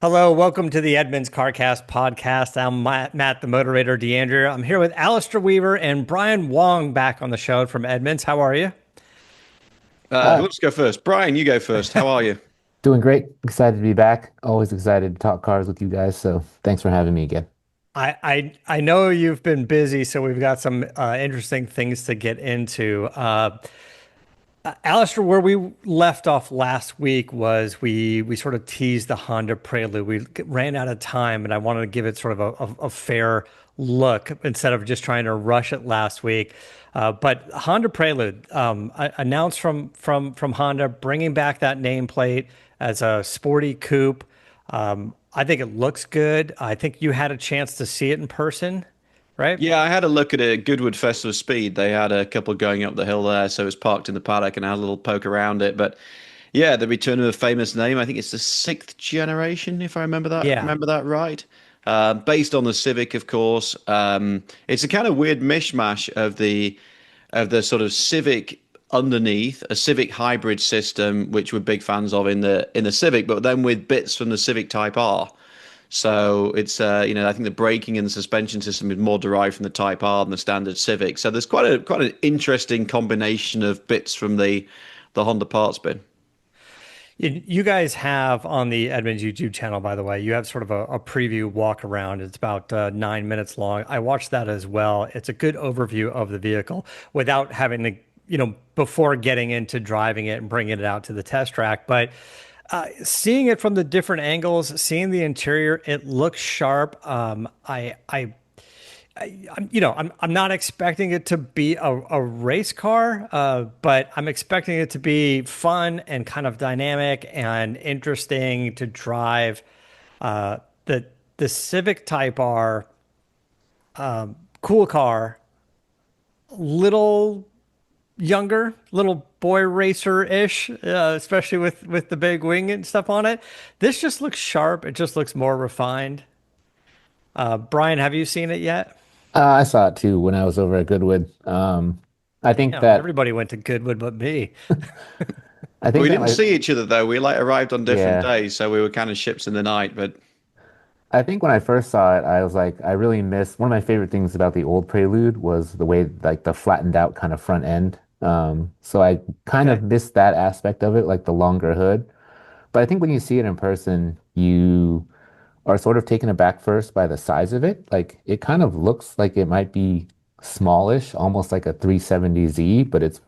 Hello, welcome to the Edmunds CarCast podcast. I'm Matt, the moderator, DeAndrea. I'm here with Alistair Weaver and Brian Wong back on the show from Edmunds. How are you? Who wants to go first? Brian, you go first. How are you? Doing great. Excited to be back. Always excited to talk cars with you guys. So thanks for having me again. I know you've been busy, so we've got some interesting things to get into. Alistair, where we left off last week was we sort of teased the Honda Prelude. We ran out of time, and I wanted to give it sort of a fair look instead of just trying to rush it last week. But Honda Prelude announced from Honda bringing back that nameplate as a sporty coupe. I think it looks good. I think you had a chance to see it in person, right? Yeah, I had a look at it at Goodwood Festival Speed. They had a couple going up the hill there, so it was parked in the paddock and I had a little poke around it. But yeah, the return of a famous name. I think it's the sixth generation, if I Yeah. remember that right. Based on the Civic, of course. It's a kind of weird mishmash of the sort of Civic underneath a Civic hybrid system, which we're big fans of in the Civic, but then with bits from the Civic Type R. So it's I think the braking and the suspension system is more derived from the Type R than the standard Civic. So there's quite an interesting combination of bits from the Honda parts bin. You guys have on the Edmunds YouTube channel, by the way, you have sort of a preview walk around. It's about 9 minutes long. I watched that as well. It's a good overview of the vehicle without having to, before getting into driving it and bringing it out to the test track. But seeing it from the different angles, seeing the interior, it looks sharp. I'm not expecting it to be a race car, but I'm expecting it to be fun and kind of dynamic and interesting to drive. Uh, the the Civic Type R, cool car, little younger, little boy racer ish, especially with the big wing and stuff on it. This just looks sharp. It just looks more refined. Brian, have you seen it yet? I saw it too when I was over at Goodwood. I think Yeah, that everybody went to Goodwood but me. I think We that didn't my see each other though. We like arrived on different yeah. days, so we were kind of ships in the night. But I think when I first saw it, I was like, I really miss one of my favorite things about the old Prelude was the way like the flattened out kind of front end. So I kind Okay. of missed that aspect of it, like the longer hood. But I think when you see it in person, you are sort of taken aback first by the size of it. Like it kind of looks like it might be smallish, almost like a 370Z, but it's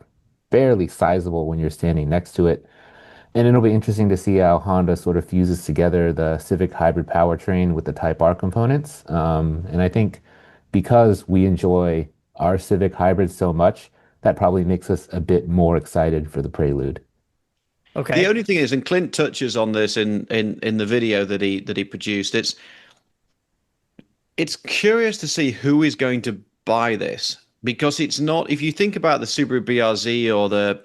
fairly sizable when you're standing next to it. And it'll be interesting to see how Honda sort of fuses together the Civic hybrid powertrain with the Type R components. And I think because we enjoy our Civic hybrid so much, that probably makes us a bit more excited for the Prelude. the Okay. only thing is, and Clint touches on this in the video that he produced, it's curious to see who is going to buy this because it's not. If you think about the Subaru BRZ or the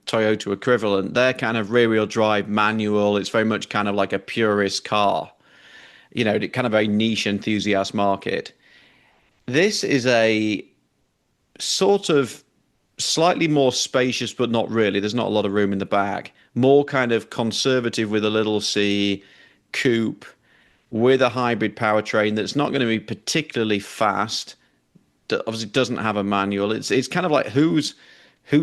Toyota equivalent, they're kind of rear-wheel drive manual. It's very much kind of like a purist car, kind of a niche enthusiast market. This is a sort of slightly more spacious, but not really. There's not a lot of room in the back. More kind of conservative with a little C coupe with a hybrid powertrain that's not going to be particularly fast. That obviously doesn't have a manual. It's kind of like who's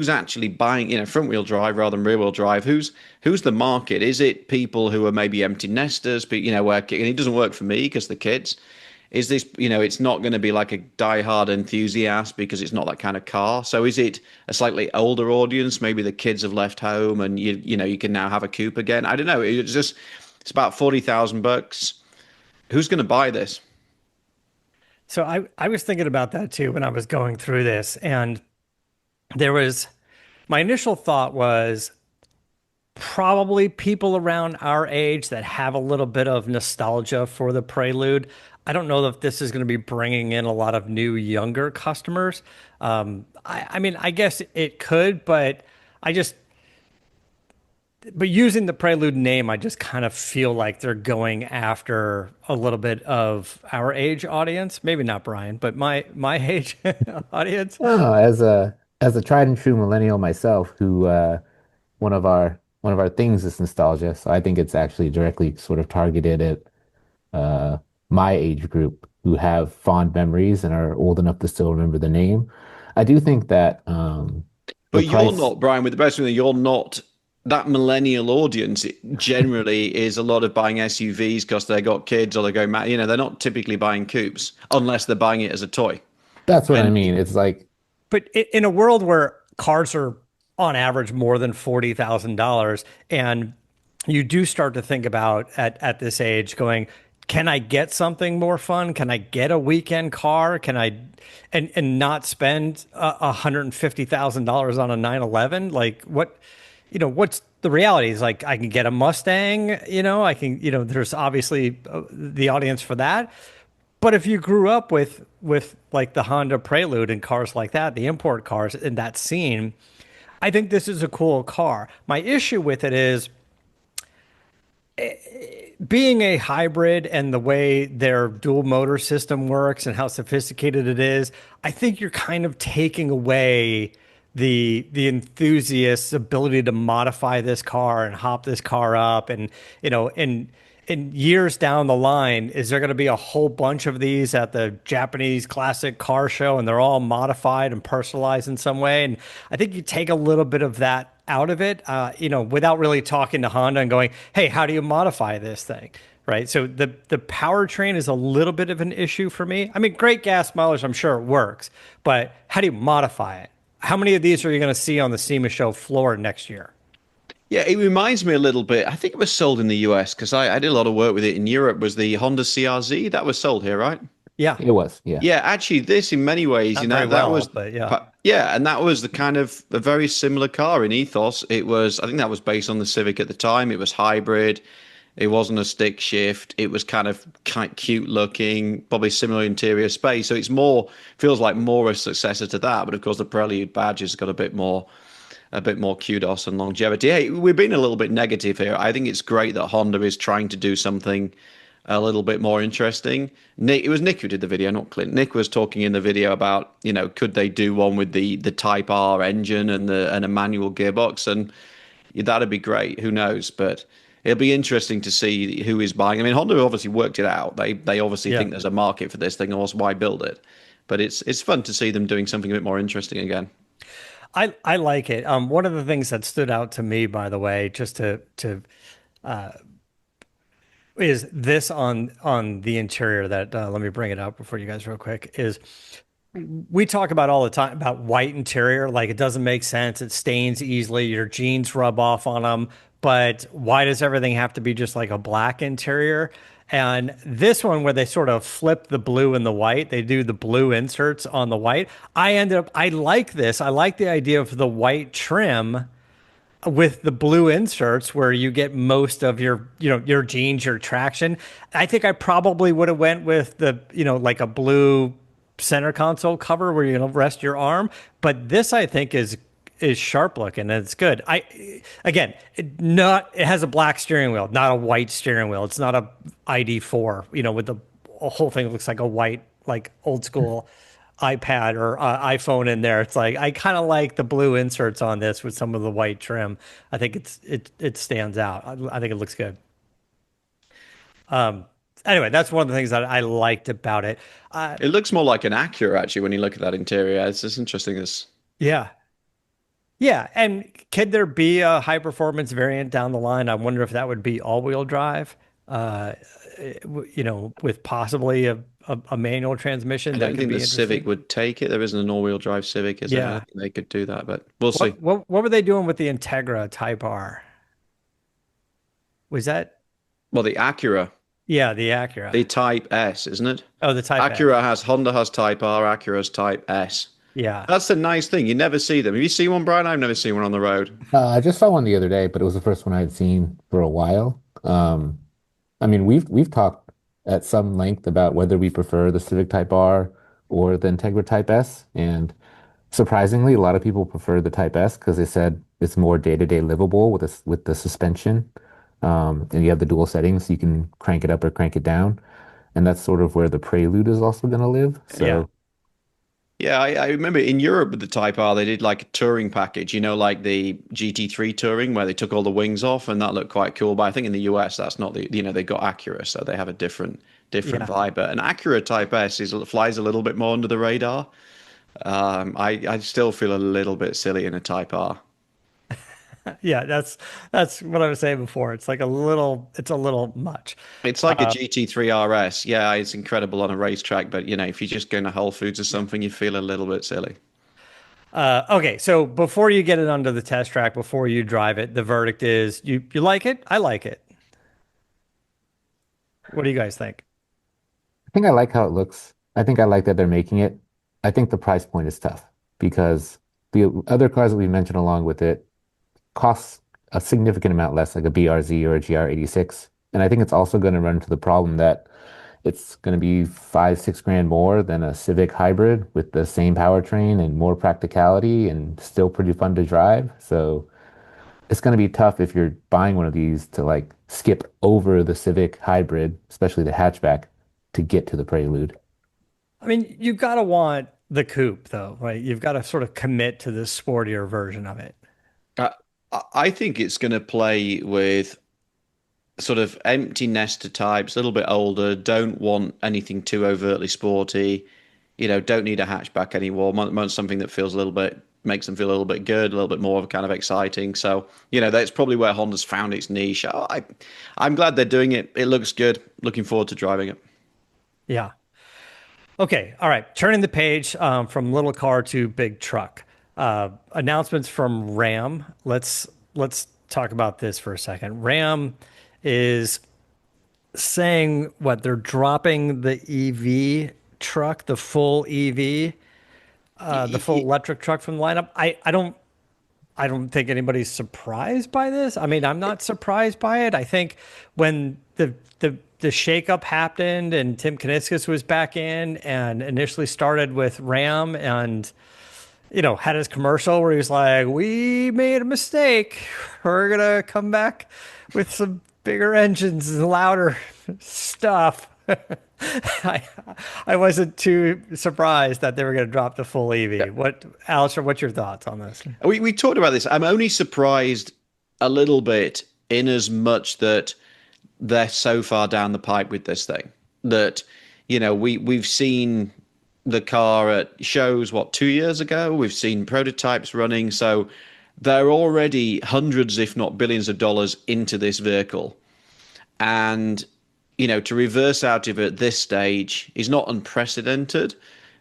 actually buying, front wheel drive rather than rear wheel drive. Who's the market? Is it people who are maybe empty nesters, but where and it doesn't work for me because the kids. Is this, it's not going to be like a diehard enthusiast because it's not that kind of car. So is it a slightly older audience? Maybe the kids have left home and you can now have a coupe again. I don't know. It's about 40,000 bucks. Who's going to buy this? So I was thinking about that too when I was going through this, and there was my initial thought was probably people around our age that have a little bit of nostalgia for the Prelude. I don't know if this is going to be bringing in a lot of new younger customers. I mean, I guess it could, but I just but using the Prelude name, I just kind of feel like they're going after a little bit of our age audience. Maybe not Brian, but my age audience. Oh, as a tried and true millennial myself, who one of our one of our things is nostalgia. So I think it's actually directly sort of targeted at uh, my age group who have fond memories and are old enough to still remember the name. I do think that the But you're price. not, Brian, with the best of it, you're not that millennial audience. It generally is a lot of buying SUVs because they got kids or they go mad. They're not typically buying coupes unless they're buying it as a toy. That's what I And mean. It's like But in a world where cars are on average more than $40,000, and you do start to think about at this age going, can I get something more fun? Can I get a weekend car? Can I and not spend $150,000 on a 911? Like what, what's the reality is like I can get a Mustang, I can, there's obviously the audience for that. But if you grew up with like the Honda Prelude and cars like that, the import cars in that scene, I think this is a cool car. My issue with it is being a hybrid and the way their dual motor system works and how sophisticated it is. I think you're kind of taking away the enthusiast's ability to modify this car and hop this car up, and in years down the line, is there going to be a whole bunch of these at the Japanese classic car show and they're all modified and personalized in some way? And I think you take a little bit of that out of it, without really talking to Honda and going, hey, how do you modify this thing? Right. So the powertrain is a little bit of an issue for me. I mean, great gas mileage, I'm sure it works, but how do you modify it? How many of these are you going to see on the SEMA show floor next year? yeah, it reminds me a little bit. I think it was sold in the US because I did a lot of work with it in Europe. Was the Honda CRZ that was sold here, right? Yeah. it was, yeah. Yeah, actually, this in many ways, Not very that well, was, but yeah. yeah, and that was the kind of a very similar car in ethos. It was, I think that was based on the Civic at the time. It was hybrid. It wasn't a stick shift. It was kind of cute looking, probably similar interior space. So it's more, feels like more a successor to that. But of course, the Prelude badge has got a bit more kudos and longevity. Hey, we've been a little bit negative here. I think it's great that Honda is trying to do something a little bit more interesting. Nick, it was Nick who did the video, not Clint. Nick was talking in the video about, could they do one with the Type R engine and a manual gearbox, and that'd be great. Who knows? But it'll be interesting to see who is buying. I mean, Honda obviously worked it out. They obviously Yeah. think there's a market for this thing, or else why build it? But it's fun to see them doing something a bit more interesting again. I like it. One of the things that stood out to me, by the way, just to is this on the interior that let me bring it up before you guys real quick is we talk about all the time about white interior, like it doesn't make sense, it stains easily, your jeans rub off on them, but why does everything have to be just like a black interior? And this one where they sort of flip the blue and the white, they do the blue inserts on the white. I like this, I like the idea of the white trim with the blue inserts where you get most of your jeans, your traction. I think I probably would have went with the, like a blue center console cover where you're going to rest your arm, but this I think is sharp looking and it's good. Again, it has a black steering wheel, not a white steering wheel. It's not a ID4, with the whole thing looks like a white, like old school iPad or iPhone in there. It's like I kind of like the blue inserts on this with some of the white trim. I think it stands out. I think it looks good. Anyway, that's one of the things that I liked about it. It looks more like an Acura actually when you look at that interior. It's just interesting. This Yeah, yeah. And could there be a high performance variant down the line? I wonder if that would be all wheel drive. Uh, with possibly a manual I transmission that don't could think be the Civic interesting. would take it. There isn't an all-wheel drive Civic, is there? I Yeah. don't think they could do that, but we'll see. What were they doing with the Integra Type R? Was that Well, the Acura, Yeah, the Acura. the Type S, isn't it? Oh, the Type S. Honda has Type R, Acura's Type S. Yeah. That's the nice thing. You never see them. Have you seen one, Brian? I've never seen one on the road. I just saw one the other day, but it was the first one I had seen for a while. I mean, we've talked at some length about whether we prefer the Civic Type R or the Integra Type S, and surprisingly, a lot of people prefer the Type S because they said it's more day-to-day livable with the suspension, and you have the dual settings, so you can crank it up or crank it down, and that's sort of where the Prelude is also going to live. Yeah. So Yeah, I remember in Europe with the Type R, they did like a touring package, like the GT3 touring where they took all the wings off and that looked quite cool. But I think in the US, that's not they got Acura, so they have a different Yeah. vibe. But an Acura Type S flies a little bit more under the radar. I still feel a little bit silly in a Type R. Yeah, that's what I was saying before. It's a little much. It's like a GT3 RS. Yeah, it's incredible on a racetrack, but if you're just going to Whole Foods or something, you feel a little bit silly. Okay, so before you get it onto the test track, before you drive it, the verdict is you like it? I like it. What do you guys think? I think I like how it looks. I think I like that they're making it. I think the price point is tough because the other cars that we mentioned along with it costs a significant amount less, like a BRZ or a GR86. And I think it's also going to run into the problem that it's going to be 5, 6 grand more than a Civic hybrid with the same powertrain and more practicality and still pretty fun to drive. So it's going to be tough if you're buying one of these to like skip over the Civic hybrid, especially the hatchback, to get to the Prelude. I mean, you've got to want the coupe though, right? You've got to sort of commit to the sportier version of it. Uh, I think it's going to play with sort of empty nester types, a little bit older, don't want anything too overtly sporty, don't need a hatchback anymore. Want something that feels a little bit, makes them feel a little bit good, a little bit more kind of exciting. So, that's probably where Honda's found its niche. I'm glad they're doing it. It looks good. Looking forward to driving it. Yeah. Okay. All right. Turning the page from little car to big truck. Announcements from Ram. Let's talk about this for a second. Ram is saying what they're dropping the EV truck, the full EV, the full electric truck from the lineup. I don't think anybody's surprised by this. I mean, I'm not surprised by it. I think when the shakeup happened and Tim Kuniskis was back in and initially started with Ram and had his commercial where he was like, "We made a mistake. We're gonna come back with some bigger engines and louder stuff." I I wasn't too surprised that they were going to drop the full EV. Alistair, what's your thoughts on this? We talked about this. I'm only surprised a little bit in as much that they're so far down the pipe with this thing that we've seen the car at shows 2 years ago. We've seen prototypes running, so they're already hundreds, if not billions of dollars into this vehicle. And to reverse out of it at this stage is not unprecedented,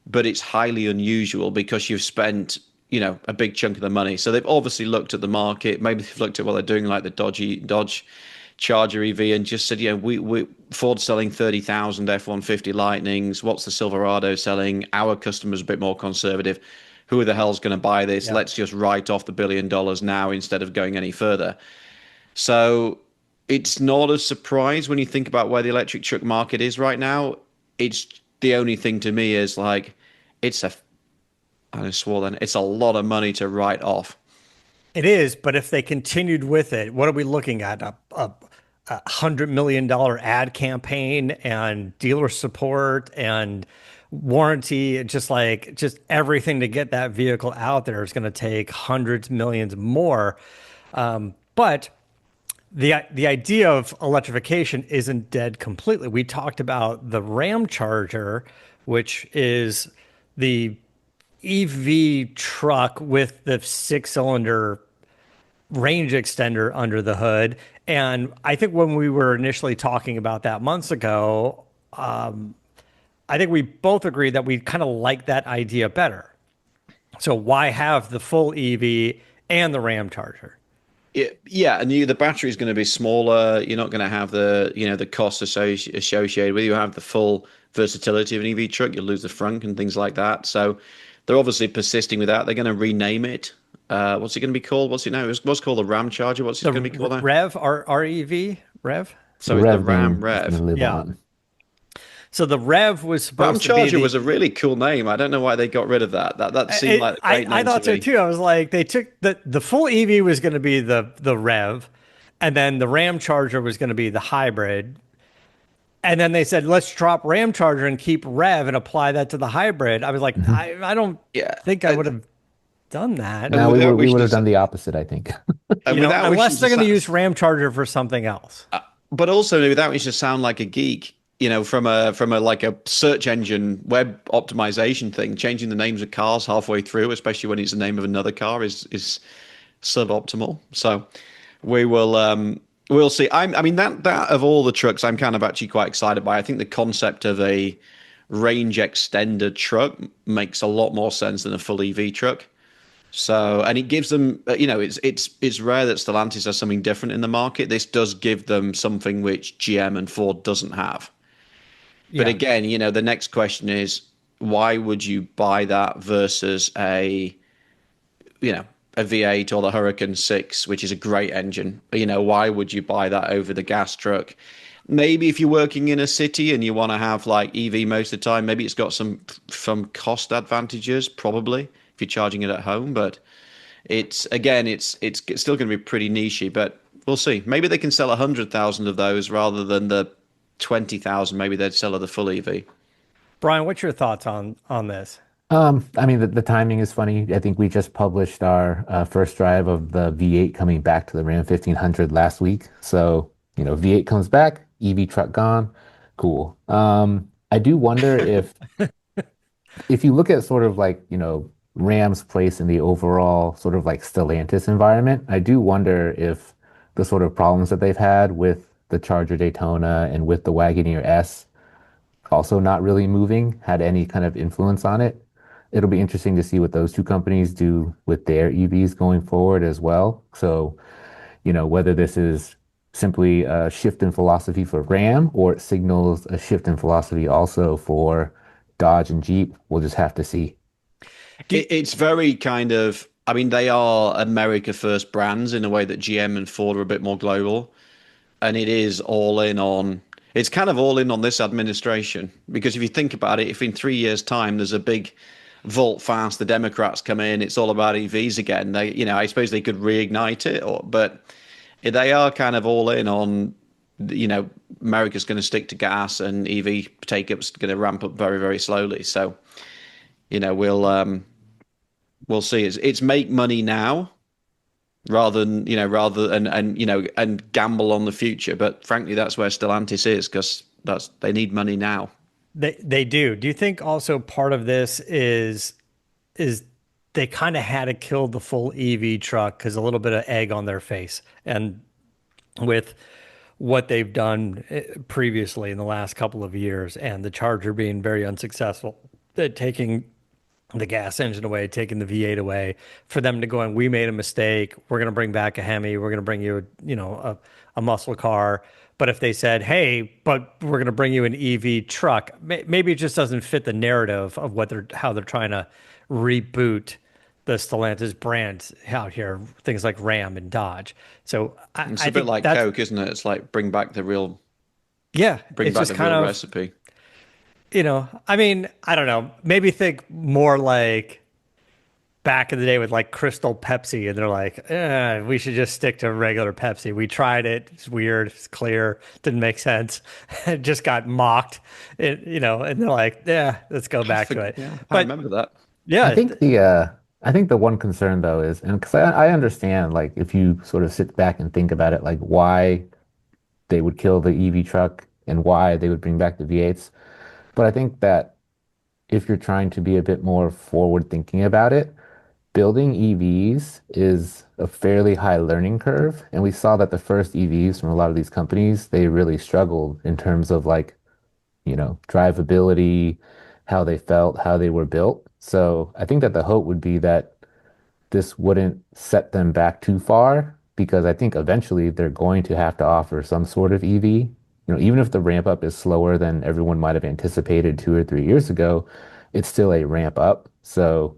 but it's highly unusual because you've spent, a big chunk of the money. So they've obviously looked at the market. Maybe they've looked at what they're doing, like the Dodge Charger EV, and just said, we Ford's selling 30,000 F-150 Lightnings. What's the Silverado selling? Our customers are a bit more conservative. Who the hell's going to buy this? Yeah. Let's just write off the $1 billion now instead of going any further. So it's not a surprise when you think about where the electric truck market is right now. It's the only thing to me is like, it's a, I swore then, it's a lot of money to write off. It is, but if they continued with it, what are we looking at? A $100 million ad campaign and dealer support and warranty, and just everything to get that vehicle out there is going to take hundreds, millions more. But the idea of electrification isn't dead completely. We talked about the Ram Charger, which is the EV truck with the six-cylinder range extender under the hood. And I think when we were initially talking about that months ago, I think we both agreed that we kind of like that idea better. So why have the full EV and the Ram Charger? Yeah, and the battery is going to be smaller. You're not going to have the cost associated with it. You have the full versatility of an EV truck. You'll lose the frunk and things like that. So they're obviously persisting with that. They're going to rename it. What's it going to be called? What's it now? What's called the Ram Charger? What's it The going to be called now? Rev, REV, Rev. The So it's the Rev Ram name is going to Rev. live Yeah. on. So the Rev was Ram supposed to be Charger the. was a really cool name. I don't know why they got rid of that. That seemed like a great I name thought to so me. too. I was like, they took the full EV was going to be the Rev, and then the Ram Charger was going to be the hybrid. And then they said, let's drop Ram Charger and keep Rev and apply that to the hybrid. I was like, Mhm. I don't Yeah. think I would have done that, And No, we would without we would wishing have to, done the opposite, I think. and without wishing unless to, they're going to use Ram Charger for something else. but also without wishing to sound like a geek, from a like a search engine web optimization thing, changing the names of cars halfway through, especially when it's the name of another car, is suboptimal. So we will we'll see. I mean that of all the trucks, I'm kind of actually quite excited by. I think the concept of a range extender truck makes a lot more sense than a full EV truck. So, and it gives them, it's rare that Stellantis has something different in the market. This does give them something which GM and Ford doesn't have. But Yeah. again, the next question is, why would you buy that versus you know, a V8 or the Hurricane 6, which is a great engine? Why would you buy that over the gas truck? Maybe if you're working in a city and you want to have like EV most of the time, maybe it's got some cost advantages, probably if you're charging it at home. But it's still going to be pretty nichey. But we'll see. Maybe they can sell 100,000 of those rather than the 20,000. Maybe they'd sell of the full EV. Brian, what's your thoughts on this? I mean, the timing is funny. I think we just published our first drive of the V8 coming back to the Ram 1500 last week. So, V8 comes back, EV truck gone. Cool. I do wonder if you look at sort of like, Ram's place in the overall sort of like Stellantis environment, I do wonder if the sort of problems that they've had with the Charger Daytona and with the Wagoneer S also not really moving had any kind of influence on it. It'll be interesting to see what those two companies do with their EVs going forward as well. So, whether this is simply a shift in philosophy for Ram or it signals a shift in philosophy also for Dodge and Jeep, we'll just have to see. It's very kind of. I mean, they are America first brands in a way that GM and Ford are a bit more global. And it is all in on it's kind of all in on this administration, because if you think about it, if in 3 years time there's a big vote fast, the Democrats come in, it's all about EVs again, I suppose they could reignite it, but they are kind of all in on, America's going to stick to gas and EV take up's going to ramp up very, very slowly. So you know we'll see. It's make money now rather than and gamble on the future. But frankly, that's where Stellantis is, because they need money now. They do. Do you think also part of this is they kind of had to kill the full EV truck because a little bit of egg on their face, and with what they've done previously in the last couple of years, and the Charger being very unsuccessful, taking the gas engine away, taking the V8 away, for them to go and we made a mistake. We're going to bring back a Hemi. We're going to bring you, a muscle car. But if they said, hey, but we're going to bring you an EV truck, maybe it just doesn't fit the narrative of how they're trying to reboot the Stellantis brand out here, things like Ram and Dodge. So It's I a bit think like that's, Coke, isn't it? It's like yeah, bring it's back just the kind real of, recipe. I mean, I don't know, maybe think more like back in the day with like Crystal Pepsi, and they're like, we should just stick to regular Pepsi. We tried it. It's weird. It's clear. Didn't make sense. It just got mocked. And they're like, yeah, let's go back to it. Yeah, I But remember that. I yeah, think the one concern though is, and because I understand like if you sort of sit back and think about it, like why they would kill the EV truck and why they would bring back the V8s. But I think that if you're trying to be a bit more forward thinking about it, building EVs is a fairly high learning curve. And we saw that the first EVs from a lot of these companies, they really struggled in terms of like, drivability, how they felt, how they were built. So I think that the hope would be that this wouldn't set them back too far, because I think eventually they're going to have to offer some sort of EV. Even if the ramp up is slower than everyone might have anticipated 2 or 3 years ago, it's still a ramp up. So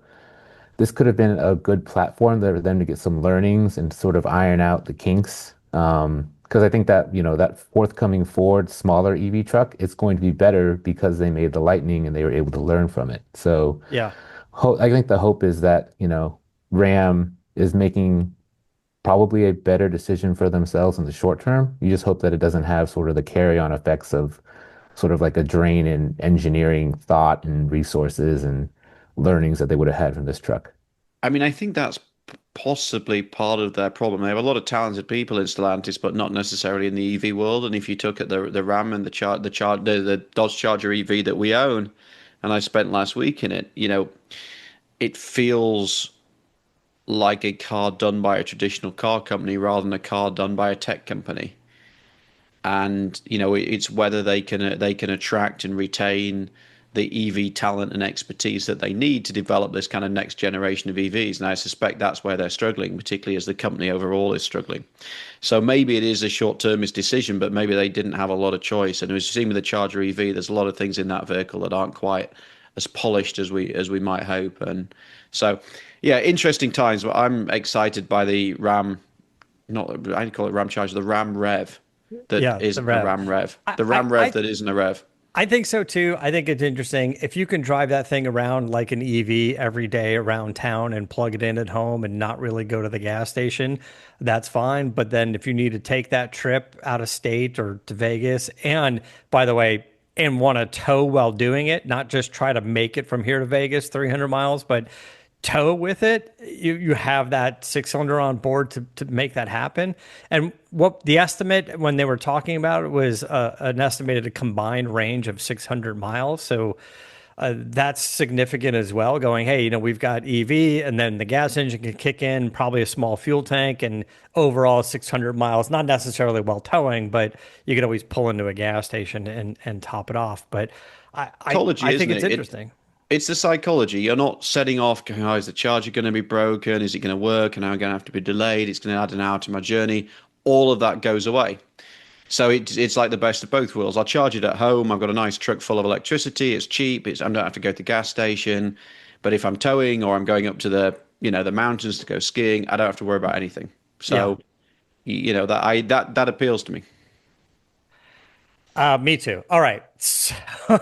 this could have been a good platform for them to get some learnings and sort of iron out the kinks. Because I think that, that forthcoming Ford smaller EV truck, it's going to be better because they made the Lightning and they were able to learn from it. So yeah. I think the hope is that, Ram is making probably a better decision for themselves in the short term. You just hope that it doesn't have sort of the carry-on effects of sort of like a drain in engineering thought and resources and learnings that they would have had from this truck. I mean, I think that's possibly part of their problem. They have a lot of talented people in Stellantis, but not necessarily in the EV world. And if you took at the Ram and the Dodge Charger EV that we own, and I spent last week in it, it feels like a car done by a traditional car company rather than a car done by a tech company. And it's whether they can attract and retain the EV talent and expertise that they need to develop this kind of next generation of EVs. And I suspect that's where they're struggling, particularly as the company overall is struggling. So maybe it is a short-termist decision, but maybe they didn't have a lot of choice. And as you've seen with the Charger EV, there's a lot of things in that vehicle that aren't quite as polished as we might hope. And so, yeah, interesting times. But I'm excited by the Ram, not I call it Ram Charger, the Ram Rev that Yeah, the isn't a Rev. Ram Rev, I, the I, Ram Rev I that isn't a Rev. I think so too. I think it's interesting. If you can drive that thing around like an EV every day around town and plug it in at home and not really go to the gas station, that's fine. But then if you need to take that trip out of state or to Vegas, and by the way, and want to tow while doing it, not just try to make it from here to Vegas 300 miles, but tow with it, you have that six-cylinder on board to make that happen. And what the estimate when they were talking about it was an estimated combined range of 600 miles. So that's significant as well. Going, hey, we've got EV, and then the gas engine can kick in, probably a small fuel tank, and overall 600 miles. Not necessarily while towing, but you could always pull into a gas station and top it off. But I I, Psychology, I think isn't it's it? interesting. It's the psychology. You're not setting off going, oh, is the charger going to be broken? Is it going to work? And I'm going to have to be delayed. It's going to add an hour to my journey. All of that goes away. So it's like the best of both worlds. I'll charge it at home. I've got a nice truck full of electricity. It's cheap. I don't have to go to the gas station. But if I'm towing or I'm going up to the mountains to go skiing, I don't have to worry about anything. Yeah. So that appeals to me. Me too. All right. So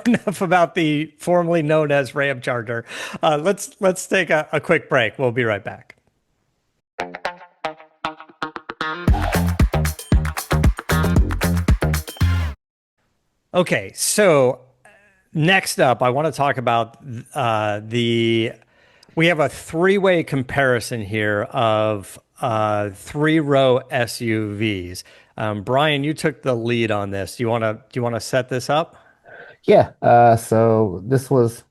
enough about the formerly known as Ram Charger. Let's take a quick break. We'll be right back. Okay, so next up, I want to talk about the. We have a three-way comparison here of three-row SUVs. Brian, you took the lead on this. Do you want to set this up? Yeah, so this was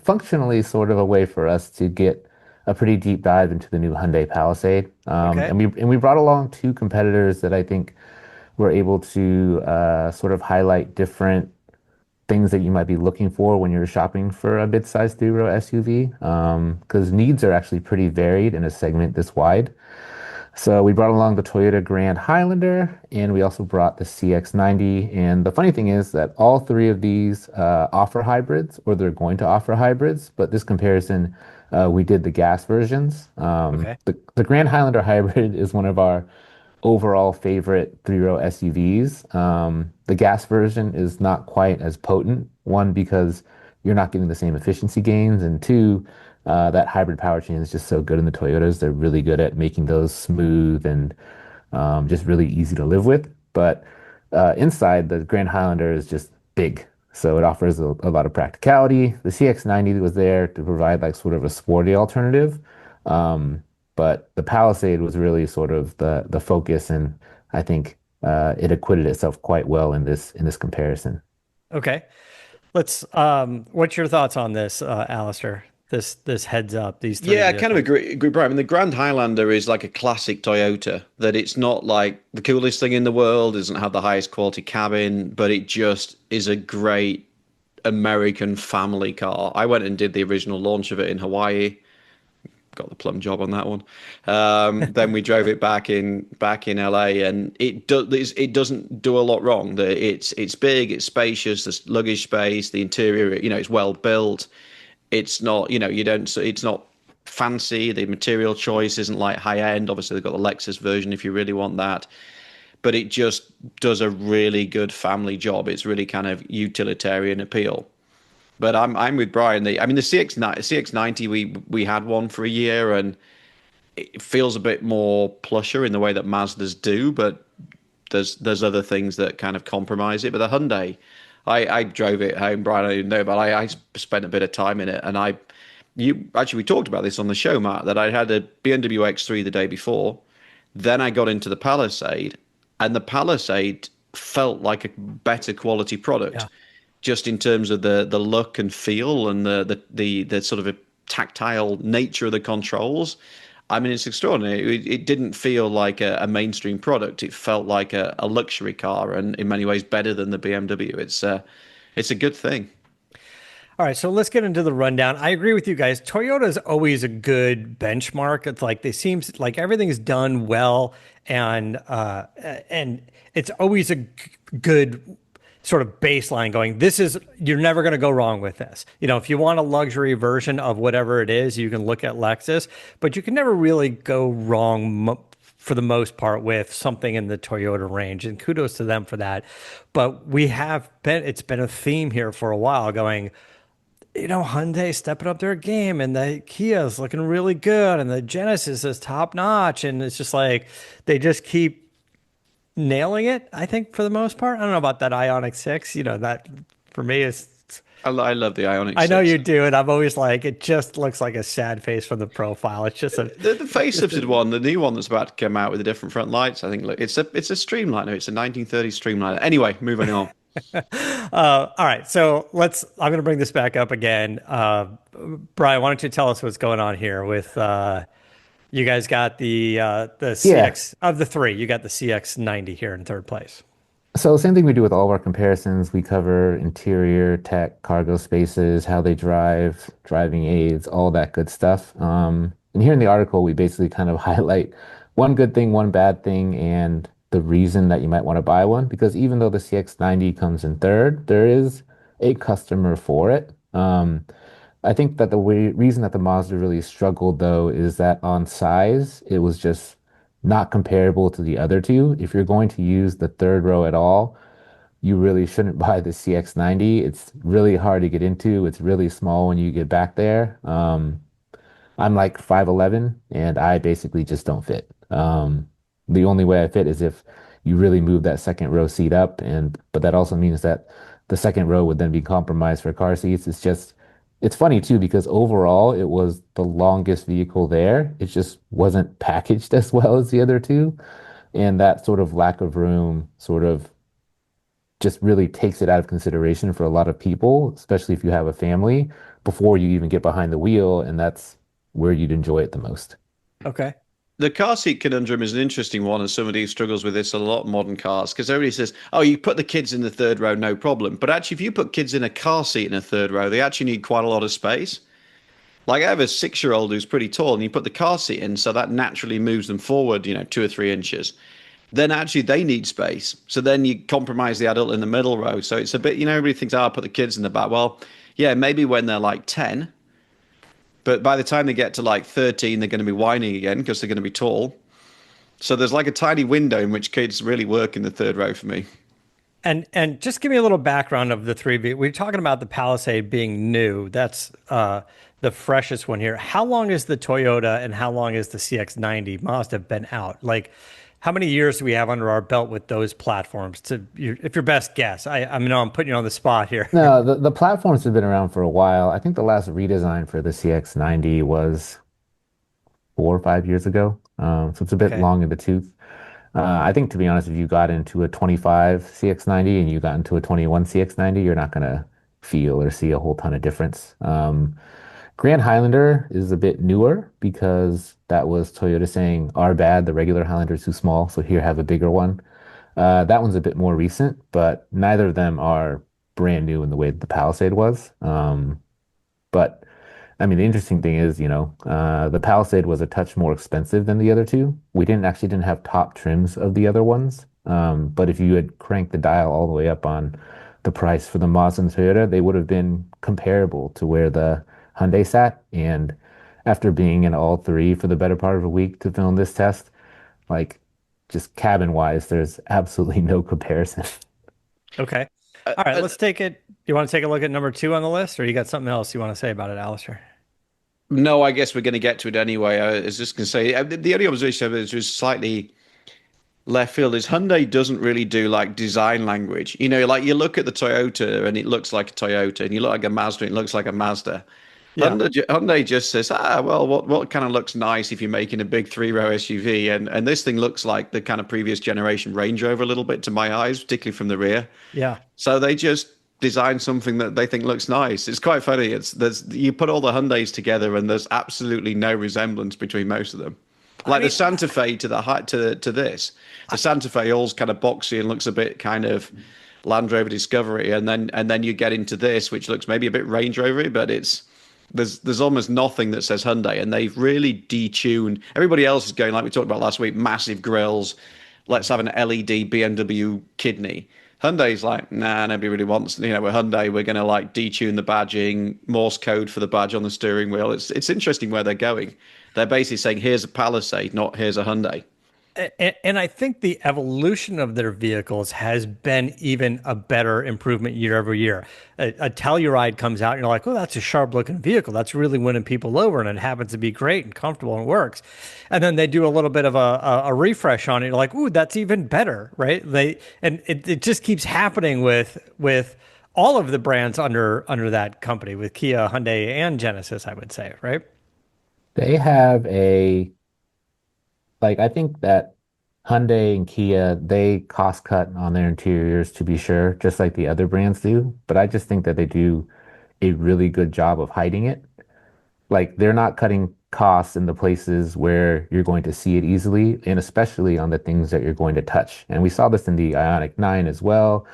functionally sort of a way for us to get a pretty deep dive into the new Hyundai Palisade. Okay. And we brought along two competitors that I think were able to sort of highlight different things that you might be looking for when you're shopping for a mid-sized three-row SUV. Because needs are actually pretty varied in a segment this wide. So we brought along the Toyota Grand Highlander, and we also brought the CX-90. And the funny thing is that all three of these offer hybrids, or they're going to offer hybrids. But this comparison, we did the gas versions. Okay. The Grand Highlander hybrid is one of our overall favorite three-row SUVs. The gas version is not quite as potent. One, because you're not getting the same efficiency gains, and two, that hybrid powertrain is just so good in the Toyotas. They're really good at making those smooth and just really easy to live with. But inside, the Grand Highlander is just big. So it offers a lot of practicality. The CX-90 was there to provide like sort of a sporty alternative. But the Palisade was really sort of the focus, and I think it acquitted itself quite well in this comparison. Okay. Let's. What's your thoughts on this, Alistair? This heads up. These three Yeah, I kind of vehicles. agree, Brian. I mean, the Grand Highlander is like a classic Toyota, that it's not like the coolest thing in the world, doesn't have the highest quality cabin, but it just is a great American family car. I went and did the original launch of it in Hawaii. Got the plum job on that one. Then we drove it back in LA, and it doesn't do a lot wrong. It's big, it's spacious, there's luggage space, the interior, it's well built. It's not, you don't, it's not fancy. The material choice isn't like high end. Obviously, they've got the Lexus version if you really want that, but it just does a really good family job. It's really kind of utilitarian appeal. But I'm with Brian. The CX90, we had one for a year, and it feels a bit more plusher in the way that Mazdas do, but there's other things that kind of compromise it. But the Hyundai, I drove it home, Brian. I didn't know, but I spent a bit of time in it, and we talked about this on the show, Matt, that I had a BMW X3 the day before. Then I got into the Palisade, and the Palisade felt like a better quality product, Yeah. just in terms of the look and feel and the sort of a tactile nature of the controls. I mean, it's extraordinary. It didn't feel like a mainstream product. It felt like a luxury car, and in many ways better than the BMW. It's a good thing. All right, so let's get into the rundown. I agree with you guys. Toyota's always a good benchmark. It's like they seem like everything's done well, and it's always a good sort of baseline going. This is you're never going to go wrong with this. You know, if you want a luxury version of whatever it is, you can look at Lexus, but you can never really go wrong for the most part with something in the Toyota range, and kudos to them for that. But it's been a theme here for a while going, you know, Hyundai stepping up their game and the Kia's looking really good and the Genesis is top notch. And it's just like they just keep nailing it, I think, for the most part. I don't know about that Ionic 6. You know, that for me is, I love the Ionic I know 6. you do. And I'm always like, it just looks like a sad face from the profile. It's just a, The facelifted one, the new one that's about to come out with the different front lights. I think look, it's a Streamliner. It's a 1930s Streamliner. Anyway, moving on. all right. So I'm going to bring this back up again. Brian, why don't you tell us what's going on here with, you guys got the Yeah. CX of the three. You got the CX-90 here in third place. So same thing we do with all of our comparisons. We cover interior, tech, cargo spaces, how they drive, driving aids, all that good stuff. And here in the article, we basically kind of highlight one good thing, one bad thing, and the reason that you might want to buy one. Because even though the CX-90 comes in third, there is a customer for it. I think that the reason that the Mazda really struggled though is that on size, it was just not comparable to the other two. If you're going to use the third row at all, you really shouldn't buy the CX-90. It's really hard to get into. It's really small when you get back there. I'm like 5'11", and I basically just don't fit. The only way I fit is if you really move that second row seat up, and but that also means that the second row would then be compromised for car seats. It's funny too because overall it was the longest vehicle there. It just wasn't packaged as well as the other two, and that sort of lack of room sort of just really takes it out of consideration for a lot of people, especially if you have a family, before you even get behind the wheel, and that's where you'd enjoy it the most. Okay. The car seat conundrum is an interesting one, as somebody who struggles with this a lot in modern cars, because everybody says, "Oh, you put the kids in the third row, no problem." But actually, if you put kids in a car seat in a third row, they actually need quite a lot of space. Like I have a 6-year-old who's pretty tall, and you put the car seat in, so that naturally moves them forward, 2 or 3 inches. Then actually they need space. So then you compromise the adult in the middle row. So it's a bit, everybody thinks, "Oh, I'll put the kids in the back." Well, yeah, maybe when they're like 10, but by the time they get to like 13, they're going to be whining again because they're going to be tall. So there's like a tiny window in which kids really work in the third row for me. And just give me a little background of the three. We're talking about the Palisade being new. That's the freshest one here. How long is the Toyota and how long is the CX-90 Mazda been out? Like, how many years do we have under our belt with those platforms? If your best guess, I know I'm putting you on the spot here. No, the platforms have been around for a while. I think the last redesign for the CX-90 was 4 or 5 years ago. So it's a bit Okay. long in the tooth. I think to be honest, if you got into a 25 CX-90 and you got into a 21 CX-90, you're not gonna feel or see a whole ton of difference. Grand Highlander is a bit newer because that was Toyota saying, "Our bad, the regular Highlander is too small, so here have a bigger one." That one's a bit more recent, but neither of them are brand new in the way that the Palisade was. But I mean, the interesting thing is, the Palisade was a touch more expensive than the other two. We didn't have top trims of the other ones. But if you had cranked the dial all the way up on the price for the Mazda and Toyota, they would have been comparable to where the Hyundai sat. And after being in all three for the better part of a week to film this test, like just cabin wise, there's absolutely no comparison. Okay. Uh, All right, uh, let's take it. You want to take a look at number two on the list, or you got something else you want to say about it, Alistair? no, I guess we're going to get to it anyway. I was just going to say the only observation of it is just slightly. left field is Hyundai doesn't really do like design language. You know, like you look at the Toyota and it looks like a Toyota, and you look like a Mazda, and it looks like a Mazda. Yeah. Hyundai just says, well, what kind of looks nice if you're making a big three-row SUV, and this thing looks like the kind of previous generation Range Rover a little bit to my eyes, particularly from the rear. Yeah. So they just design something that they think looks nice. It's quite funny. It's there's you put all the Hyundais together, and there's absolutely no resemblance between most of them. I Like the mean, Santa Fe to the height to this, the Santa Fe all's kind of boxy and looks a bit kind of Land Rover Discovery, and then you get into this, which looks maybe a bit Range Rovery, but it's there's almost nothing that says Hyundai, and they've really detuned. Everybody else is going like we talked about last week, massive grills. Let's have an LED BMW kidney. Hyundai's like, nah, nobody really wants. You know, we're Hyundai. We're going to like detune the badging, Morse code for the badge on the steering wheel. It's interesting where they're going. They're basically saying, here's a Palisade, not here's a Hyundai. and I think the evolution of their vehicles has been even a better improvement year over year. A Telluride comes out and you're like, oh, that's a sharp looking vehicle. That's really winning people over and it happens to be great and comfortable and works. And then they do a little bit of a refresh on it. You're like, ooh, that's even better, right? It just keeps happening with all of the brands under that company with Kia, Hyundai, and Genesis, I would say, right? They have a like I think that Hyundai and Kia, they cost cut on their interiors to be sure, just like the other brands do. But I just think that they do a really good job of hiding it. Like they're not cutting costs in the places where you're going to see it easily, and especially on the things that you're going to touch. And we saw this in the Ionic 9 as well.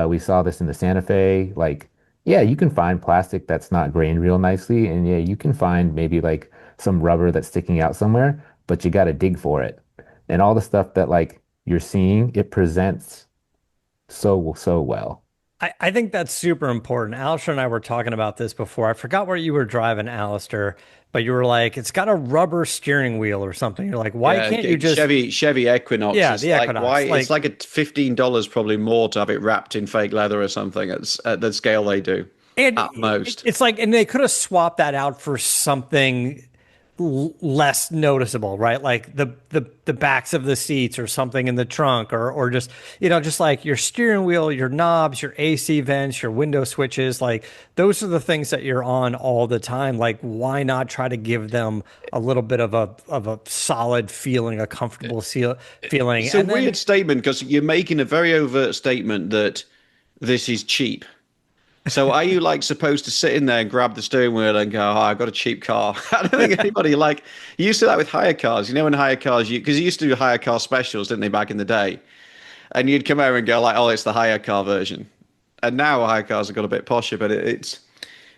We saw this in the Santa Fe. Like, yeah, you can find plastic that's not grained real nicely, and yeah, you can find maybe like some rubber that's sticking out somewhere, but you got to dig for it. And all the stuff that like you're seeing, it presents so well. I think that's super important. Alistair and I were talking about this before. I forgot where you were driving, Alistair, but you were like, it's got a rubber steering wheel or something. You're like, why Yeah, can't you just, Chevy Equinox yeah, is the like why Equinox? it's like a $15 probably more to have it wrapped in fake leather or something at the scale they do And at most. it's like, and they could have swapped that out for something less noticeable, right? Like the backs of the seats or something in the trunk, or just just like your steering wheel, your knobs, your AC vents, your window switches. Like those are the things that you're on all the time. Like why not try to give them a little bit of a solid feeling, a comfortable feeling, It's a and then weird statement because you're making a very overt statement that this is cheap. So are you like supposed to sit in there and grab the steering wheel and go, "Oh, I got a cheap car"? I don't think anybody like you used to that with hire cars. You know, when hire cars, you because you used to do hire car specials, didn't they, back in the day? And you'd come over and go like, "Oh, it's the hire car version." And now hire cars have got a bit posher, but it's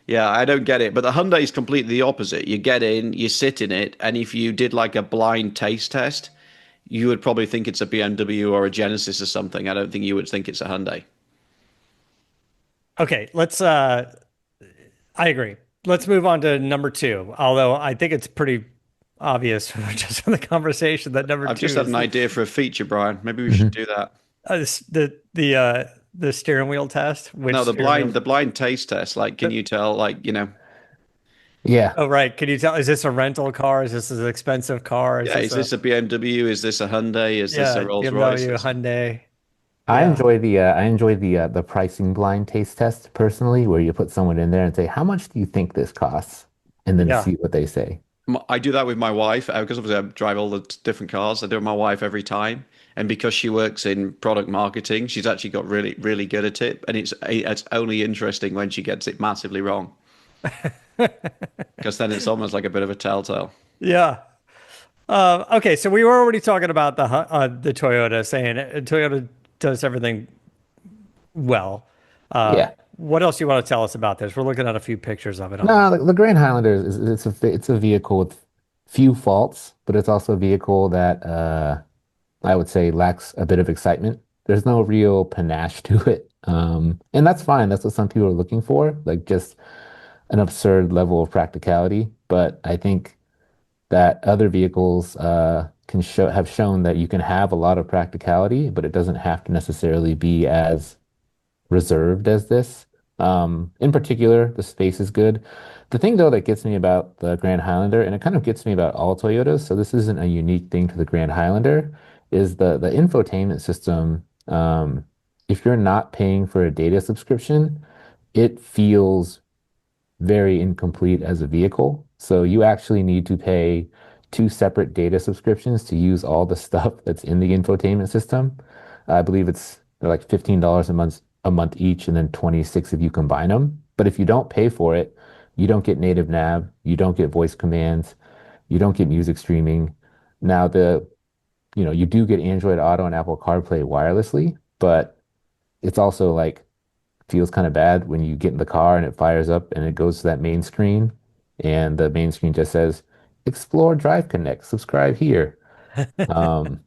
yeah, I don't get it. But the Hyundai is completely the opposite. You get in, you sit in it, and if you did like a blind taste test, you would probably think it's a BMW or a Genesis or something. I don't think you would think it's a Hyundai. okay, let's. I agree. Let's move on to number two. Although I think it's pretty obvious just from the conversation that number I've two just had is an idea for a feature, Brian. Maybe we should Mhm. do that. the steering wheel test. Which No, the steering wheel? blind taste test. Like, can you tell? Like, Yeah. Oh, right. Can you tell? Is this a rental car? Is this an expensive car? Is yeah, this is a this a BMW? Is this a Hyundai? Is this yeah a Rolls Royce? BMW, Hyundai? I Yeah. enjoy the pricing blind taste test personally, where you put someone in there and say, "How much do you think this costs?" and then Yeah. see what they say. I do that with my wife because obviously I drive all the different cars. I do it with my wife every time, and because she works in product marketing, she's actually got really, really good at it. And it's only interesting when she gets it massively wrong, because then it's almost like a bit of a telltale. Yeah. Okay, so we were already talking about the Toyota, saying Toyota does everything well. Yeah. What else you want to tell us about this? We're looking at a few pictures of it No, online. the Grand Highlander is it's a vehicle with few faults, but it's also a vehicle that I would say lacks a bit of excitement. There's no real panache to it. And that's fine. That's what some people are looking for, like just an absurd level of practicality. But I think that other vehicles can have shown that you can have a lot of practicality, but it doesn't have to necessarily be as reserved as this. In particular, the space is good. The thing though that gets me about the Grand Highlander, and it kind of gets me about all Toyotas, so this isn't a unique thing to the Grand Highlander, is the infotainment system. If you're not paying for a data subscription, it feels very incomplete as a vehicle. So you actually need to pay two separate data subscriptions to use all the stuff that's in the infotainment system. I believe they're like $15 a month each, and then 26 if you combine them. But if you don't pay for it, you don't get native nav, you don't get voice commands, you don't get music streaming. Now you do get Android Auto and Apple CarPlay wirelessly, but it's also like feels kind of bad when you get in the car and it fires up and it goes to that main screen, and the main screen just says, Explore Drive Connect, subscribe here. Um,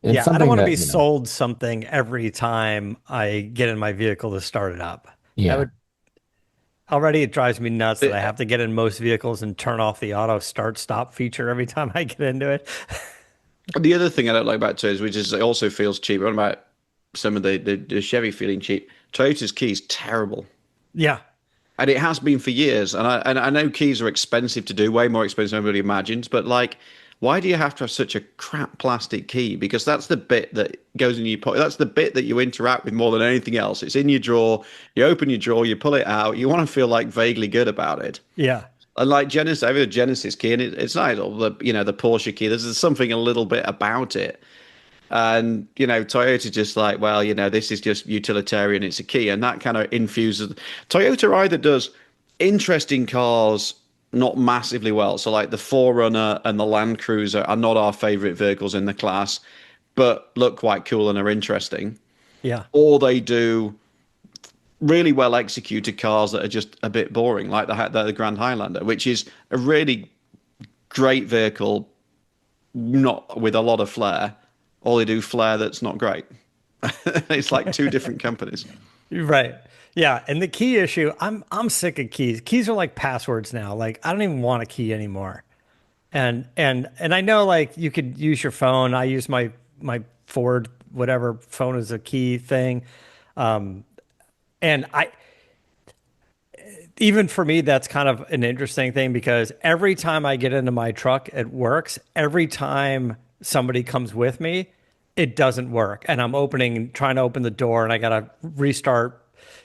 it's Yeah, I don't something want to that, be sold something every time I get in my vehicle to start it up. That yeah. would already it drives me nuts that I have to get in most vehicles and turn off the auto start stop feature every time I get into it. The other thing I don't like about Toyotas, which is it also feels cheap. What about some of the Chevy feeling cheap? Toyota's key is terrible. Yeah. And it has been for years. And I know keys are expensive to do, way more expensive than everybody imagines. But like, why do you have to have such a crap plastic key? Because that's the bit that goes in your pocket. That's the bit that you interact with more than anything else. It's in your drawer. You open your drawer, you pull it out. You want to feel like vaguely good about it. Yeah. And like Genesis, I have a Genesis key, and it's nice. Or the Porsche key. There's something a little bit about it. And, Toyota just like, well, this is just utilitarian. It's a key. And that kind of infuses. Toyota either does interesting cars not massively well. So, like the Forerunner and the Land Cruiser are not our favorite vehicles in the class, but look quite cool and are interesting. Yeah. Or they do really well executed cars that are just a bit boring, like the Grand Highlander, which is a really great vehicle, not with a lot of flair, or they do flair that's not great. It's like two different companies. Right. Yeah, and the key issue, I'm sick of keys. Keys are like passwords now. Like I don't even want a key anymore. And I know like you could use your phone. I use my Ford whatever phone is a key thing. And I even for me, that's kind of an interesting thing because every time I get into my truck, it works. Every time somebody comes with me, it doesn't work. And I'm trying to open the door, and I got to restart,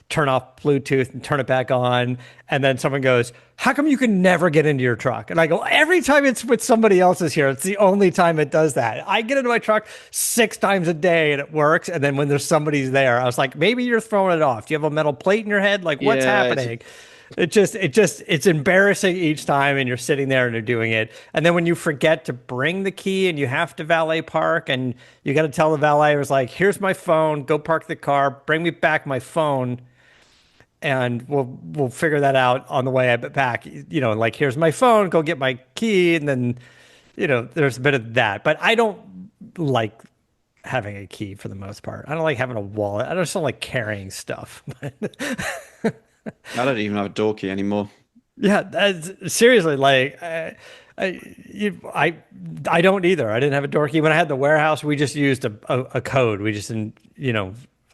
turn off Bluetooth and turn it back on. And then someone goes, "How come you can never get into your truck?" And I go, "Every time it's with somebody else's here, it's the only time it does that. I get into my truck 6 times a day and it works. And then when there's somebody's there, I was like, maybe you're throwing it off. Do you have a metal plate in your head? Like, what's Yeah, happening?" It's embarrassing each time, and you're sitting there and you're doing it. And then when you forget to bring the key and you have to valet park, and you got to tell the valet, it was like, "Here's my phone, go park the car, bring me back my phone, and we'll figure that out on the way back." Like, "Here's my phone, go get my key." And then, there's a bit of that. But I don't like having a key for the most part. I don't like having a wallet. I just don't like carrying stuff. I don't even have a door key anymore. Yeah, seriously, like I don't either. I didn't have a door key when I had the warehouse. We just used a code. We just didn't,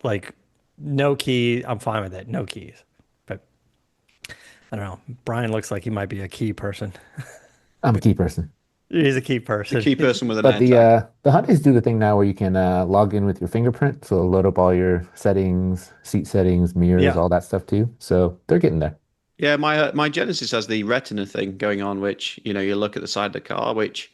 like no key. I'm fine with it. No keys. But I don't know. Brian looks like he might be a key person. I'm a key person. He's a key The person. key person with an But air tag. the Hyundais do the thing now where you can log in with your fingerprint, so load up all your settings, seat settings, mirrors, Yeah. all that stuff too. So they're getting there. Yeah, my Genesis has the Retina thing going on, which you look at the side of the car, which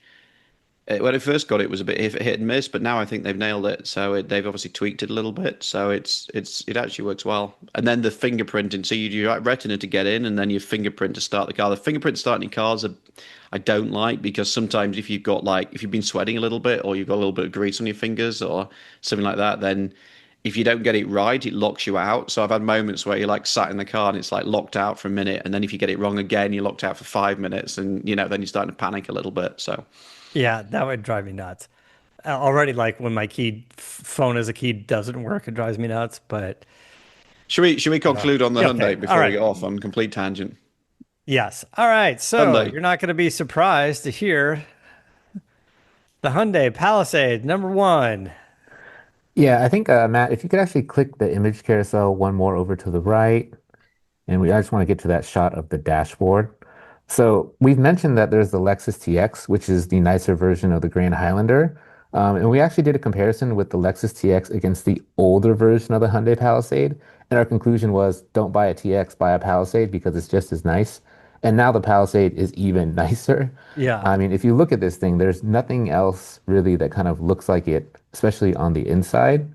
when I first got it was a bit hit and miss, but now I think they've nailed it. So they've obviously tweaked it a little bit, so it actually works well. And then the fingerprinting, so you do your Retina to get in, and then your fingerprint to start the car. The fingerprint starting cars I don't like because sometimes if you've been sweating a little bit or you've got a little bit of grease on your fingers or something like that, then if you don't get it right, it locks you out. So I've had moments where you're like sat in the car and it's like locked out for a minute, and then if you get it wrong again, you're locked out for 5 minutes, and then you're starting to panic a little bit. So. Yeah, that would drive me nuts. Already, like when my phone as a key doesn't work, it drives me nuts. But Should we conclude on the yeah, okay, Hyundai all before we right. get off on complete tangent? Yes. All right. So Hyundai. you're not going to be surprised to hear the Hyundai Palisade #1. Yeah, I think Matt, if you could actually click the image carousel one more over to the right, and I just want to get to that shot of the dashboard. So we've mentioned that there's the Lexus TX, which is the nicer version of the Grand Highlander. And we actually did a comparison with the Lexus TX against the older version of the Hyundai Palisade. And our conclusion was don't buy a TX, buy a Palisade because it's just as nice. And now the Palisade is even nicer. Yeah. I mean, if you look at this thing, there's nothing else really that kind of looks like it, especially on the inside.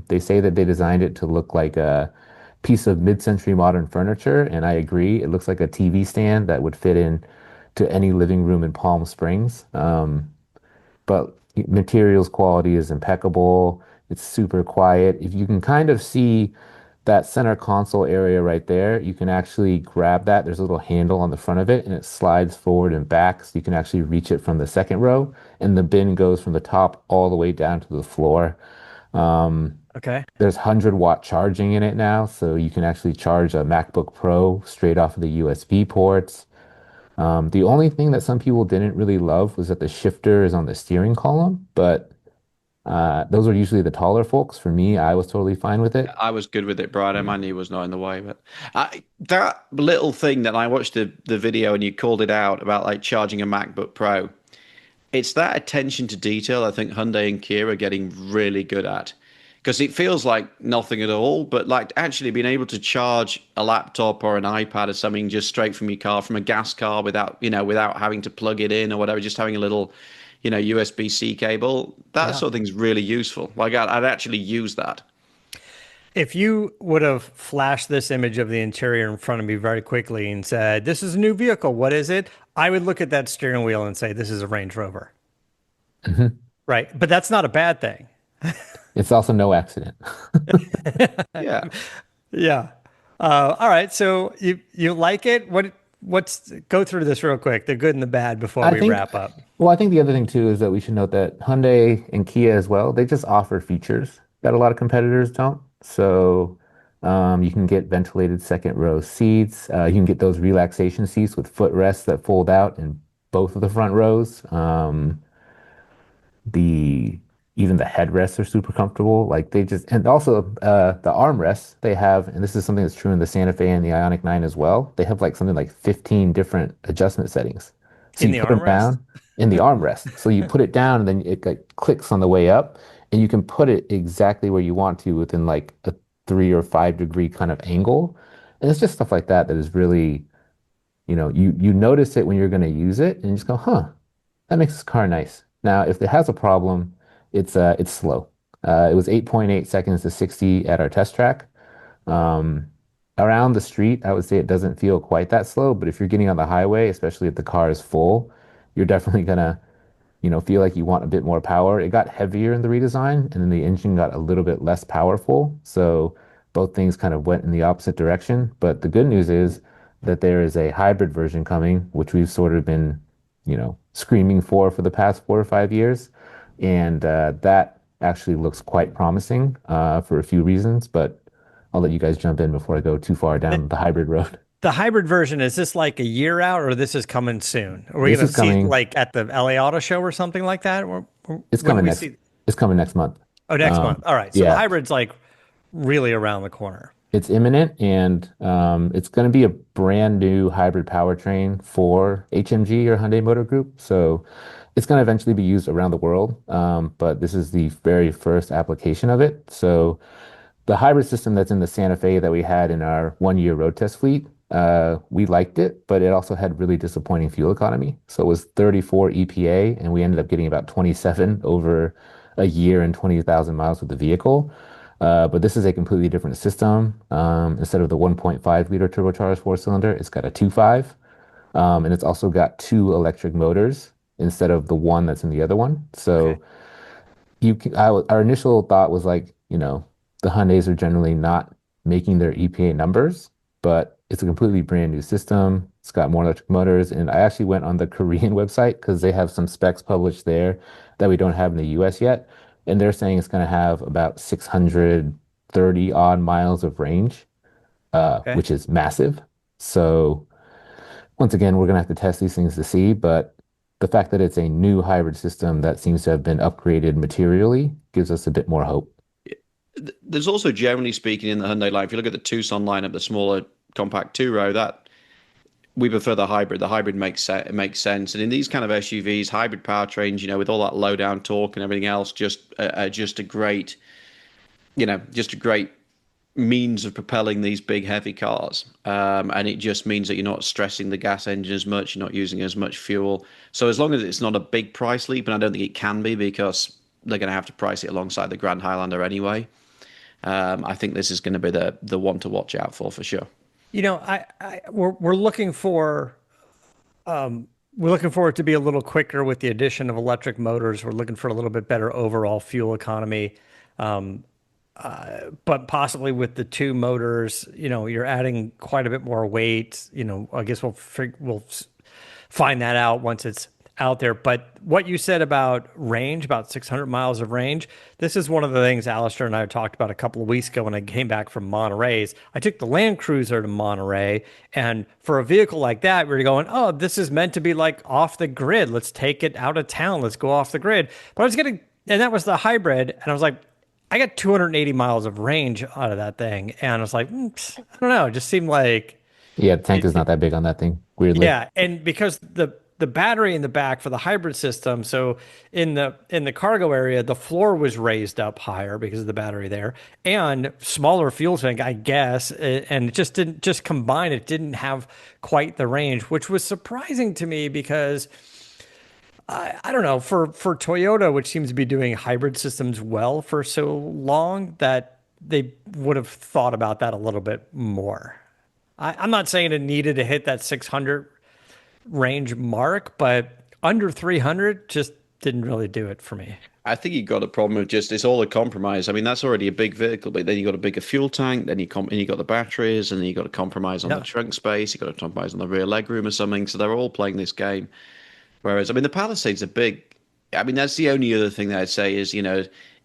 They say that they designed it to look like a piece of mid-century modern furniture, and I agree. It looks like a TV stand that would fit in to any living room in Palm Springs. But materials quality is impeccable. It's super quiet. If you can kind of see that center console area right there, you can actually grab that. There's a little handle on the front of it and it slides forward and back. So you can actually reach it from the second row and the bin goes from the top all the way down to the floor. Um, Okay. there's 100-watt charging in it now. So you can actually charge a MacBook Pro straight off of the USB ports. The only thing that some people didn't really love was that the shifter is on the steering column, but those are usually the taller folks. For me, I was totally fine with it. I was good with it, Brian. My knee was not in the way, but that little thing that I watched the video and you called it out about like charging a MacBook Pro. It's that attention to detail I think Hyundai and Kia are getting really good at. Because it feels like nothing at all, but like actually being able to charge a laptop or an iPad or something just straight from your car, from a gas car without, without having to plug it in or whatever, just having a little, USB-C cable, that Yeah. sort of thing's really useful. Like I'd actually use that. If you would have flashed this image of the interior in front of me very quickly and said, "This is a new vehicle. What is it?" I would look at that steering wheel and say, "This is a Range Rover." Mhm. Right. But that's not a bad thing. It's also no accident. Yeah. Yeah. All right. So you like it? What's go through this real quick, the good and the bad before I we think, wrap up. well, I think the other thing too is that we should note that Hyundai and Kia as well, they just offer features that a lot of competitors don't. So you can get ventilated second row seats. You can get those relaxation seats with footrests that fold out in both of the front rows. The even the headrests are super comfortable. Like they just and also the armrests they have, and this is something that's true in the Santa Fe and the Ioniq 9 as well. They have like something like 15 different adjustment settings. So In you the put them armrest? down in the armrest. So you put it down and then it like clicks on the way up, and you can put it exactly where you want to within like a 3 or 5 degree kind of angle. And it's just stuff like that that is really, you notice it when you're going to use it, and you just go, huh, that makes this car nice. Now, if it has a problem, it's slow. It was 8.8 seconds to 60 at our test track. Um, around the street, I would say it doesn't feel quite that slow, but if you're getting on the highway, especially if the car is full, you're definitely gonna feel like you want a bit more power. It got heavier in the redesign, and then the engine got a little bit less powerful. So both things kind of went in the opposite direction. But the good news is that there is a hybrid version coming, which we've sort of been, screaming for the past 4 or 5 years. And that actually looks quite promising for a few reasons. But I'll let you guys jump in before I go too far The, down the hybrid road. the hybrid version, is this like a year out or this is coming soon? Are we This going is to see it coming. like at the LA Auto Show or something like that? Or It's when do coming we next. see? It's coming next month. Oh, next month. All right. So the Yeah. hybrid's like really around the corner. It's imminent, and it's going to be a brand new hybrid powertrain for HMG or Hyundai Motor Group. So it's going to eventually be used around the world, but this is the very first application of it. So the hybrid system that's in the Santa Fe that we had in our 1 year road test fleet, we liked it, but it also had really disappointing fuel economy. So it was 34 EPA, and we ended up getting about 27 over a year and 20,000 miles with the vehicle. But this is a completely different system. Instead of the 1.5 liter turbocharged four-cylinder, it's got a 2.5, and it's also got two electric motors instead of the one that's in the other one. Okay. So our initial thought was like, the Hyundais are generally not making their EPA numbers, but it's a completely brand new system. It's got more electric motors, and I actually went on the Korean website because they have some specs published there that we don't have in the US yet, and they're saying it's going to have about 630 odd miles of range, Okay. which is massive. So once again, we're going to have to test these things to see, but the fact that it's a new hybrid system that seems to have been upgraded materially gives us a bit more hope. There's also, generally speaking, in the Hyundai line, if you look at the Tucson lineup, the smaller compact two row, that we prefer the hybrid. The hybrid makes sense. And in these kind of SUVs, hybrid powertrains, with all that low down torque and everything else, just a great, just a great means of propelling these big heavy cars. And it just means that you're not stressing the gas engine as much, you're not using as much fuel. So as long as it's not a big price leap, and I don't think it can be because they're going to have to price it alongside the Grand Highlander anyway. I think this is going to be the one to watch out for sure. We're looking for we're looking for it to be a little quicker with the addition of electric motors. We're looking for a little bit better overall fuel economy. Um, but possibly with the two motors, you're adding quite a bit more weight. I guess we'll find that out once it's out there. But what you said about range, about 600 miles of range, this is one of the things Alistair and I talked about a couple of weeks ago when I came back from Monterey's. I took the Land Cruiser to Monterey, and for a vehicle like that, we were going, oh, this is meant to be like off the grid. Let's take it out of town. Let's go off the grid. But I was getting, and that was the hybrid, and I was like, I got 280 miles of range out of that thing, and I was like, I don't know, it just seemed like Yeah, the tank is not that big on that thing, weirdly. yeah, and because the battery in the back for the hybrid system, so in the cargo area, the floor was raised up higher because of the battery there, and smaller fuel tank, I guess, and it just didn't just combine. It didn't have quite the range, which was surprising to me because I don't know for Toyota, which seems to be doing hybrid systems well for so long, that they would have thought about that a little bit more. I'm not saying it needed to hit that 600 range mark, but under 300 just didn't really do it for me. I think you got a problem with just it's all a compromise. I mean, that's already a big vehicle, but then you got a bigger fuel tank, then you got the batteries, and then you got to compromise on the Yeah. trunk space, you got to compromise on the rear legroom or something. So they're all playing this game. Whereas, I mean, the Palisade's a big. I mean, that's the only other thing that I'd say is,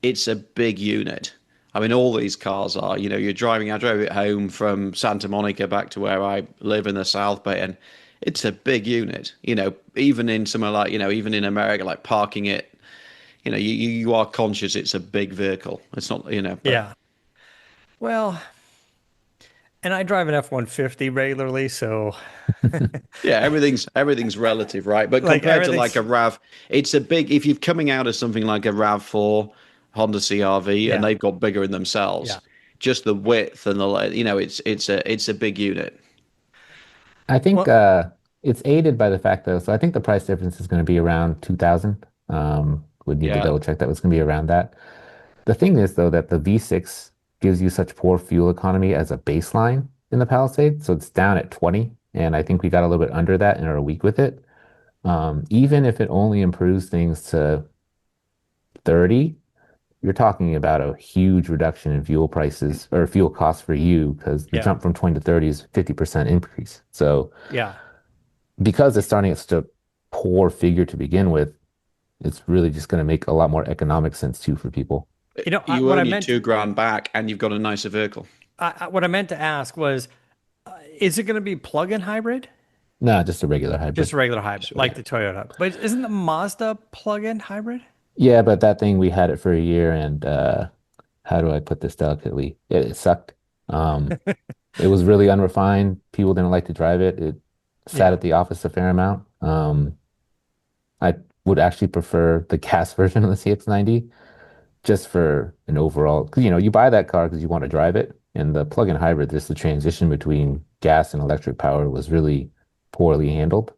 it's a big unit. I mean, all these cars are. You're driving. I drove it home from Santa Monica back to where I live in the South Bay, and it's a big unit. Even in somewhere like, even in America, like parking it, you are conscious it's a big vehicle. It's not, but Yeah. Well, and I drive an F-150 regularly, so yeah, everything's relative, right? But like compared to like everything's a RAV, it's a big. If you're coming out of something like a RAV4 Honda CRV, and yeah. they've got bigger in themselves, Yeah. just the width and it's a big unit. I think Well, it's aided by the fact though, so I think the price difference is going to be around 2000. Would need to Yeah, double check that was going to be around that. The thing is though that the V6 gives you such poor fuel economy as a baseline in the Palisade, so it's down at 20, and I think we got a little bit under that and are weak with it. Even if it only improves things to 30, you're talking about a huge reduction in fuel prices or fuel costs for you because the yeah. jump from 20 to 30 is 50% increase. So Yeah. because it's starting at such a poor figure to begin with, it's really just going to make a lot more economic sense too for people. you What I earn your meant 2 grand back, and you've got a nicer vehicle. what I meant to ask was, is it going to be plug-in hybrid? No, just a regular Just hybrid. a regular hybrid, Sure. like the Toyota. But isn't the Mazda plug-in hybrid? Yeah, but that thing we had it for a year and how do I put this delicately? It sucked. Um, it was really unrefined. People didn't like to drive it. It sat Yeah. at the office a fair amount. I would actually prefer the gas version of the CX-90 just for an overall, because you buy that car because you want to drive it, and the plug-in hybrid, just the transition between gas and electric power was really poorly handled.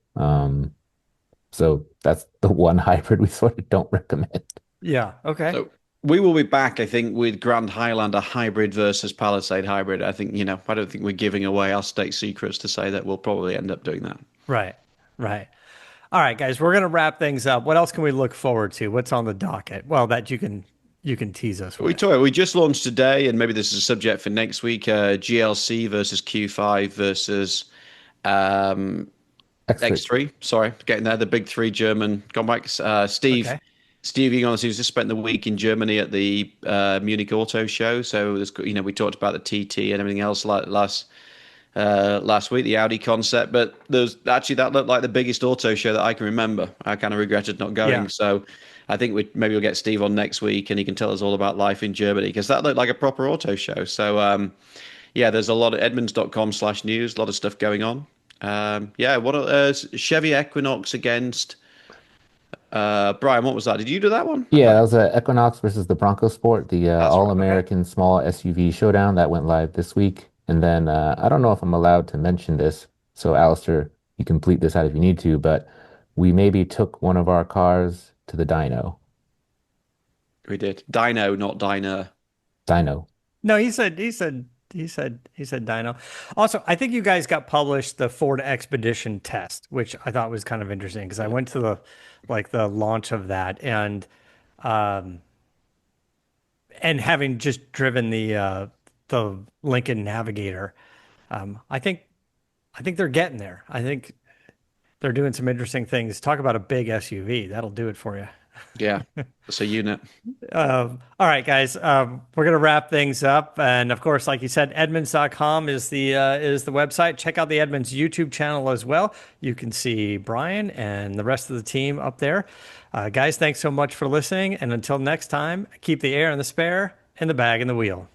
So that's the one hybrid we sort of don't recommend. Yeah. Okay. So we will be back, I think, with Grand Highlander hybrid versus Palisade hybrid. I think, I don't think we're giving away our state secrets to say that we'll probably end up doing that. Right. Right. All right, guys, we're gonna wrap things up. What else can we look forward to? What's on the docket? Well, that you can tease us with. We just launched today, and maybe this is a subject for next week. GLC versus Q5 versus um, X3. X3. Sorry, getting there. The big three German comebacks. Okay. Steve Eagles, who's just spent the week in Germany at the Munich Auto Show. So there's, we talked about the TT and everything else last week, the Audi concept. But there's actually that looked like the biggest auto show that I can remember. I kind of regretted not going. Yeah. So I think maybe we'll get Steve on next week, and he can tell us all about life in Germany because that looked like a proper auto show. So yeah, there's a lot of Edmunds.com/news, a lot of stuff going on. Yeah, what Chevy Equinox against Brian, what was that? Did you do that one? Yeah, that was Equinox versus the Bronco Sport, the That's right. Okay. all-American small SUV showdown that went live this week. And then I don't know if I'm allowed to mention this, so Alistair, you can bleep this out if you need to, but we maybe took one of our cars to the dyno. We did. Dino, not diner. Dyno. No, he said Dino. Also, I think you guys got published the Ford Expedition test, which I thought was kind of interesting because I went to the launch of that um and having just driven the Lincoln Navigator, I think they're getting there. I think they're doing some interesting things. Talk about a big SUV. That'll do it for you. Yeah, that's a unit. All right, guys. We're gonna wrap things up, and of course, like you said, Edmunds.com is the website. Check out the Edmunds YouTube channel as well. You can see Brian and the rest of the team up there. Guys, thanks so much for listening, and until next time, keep the air in the spare and the bag in the wheel.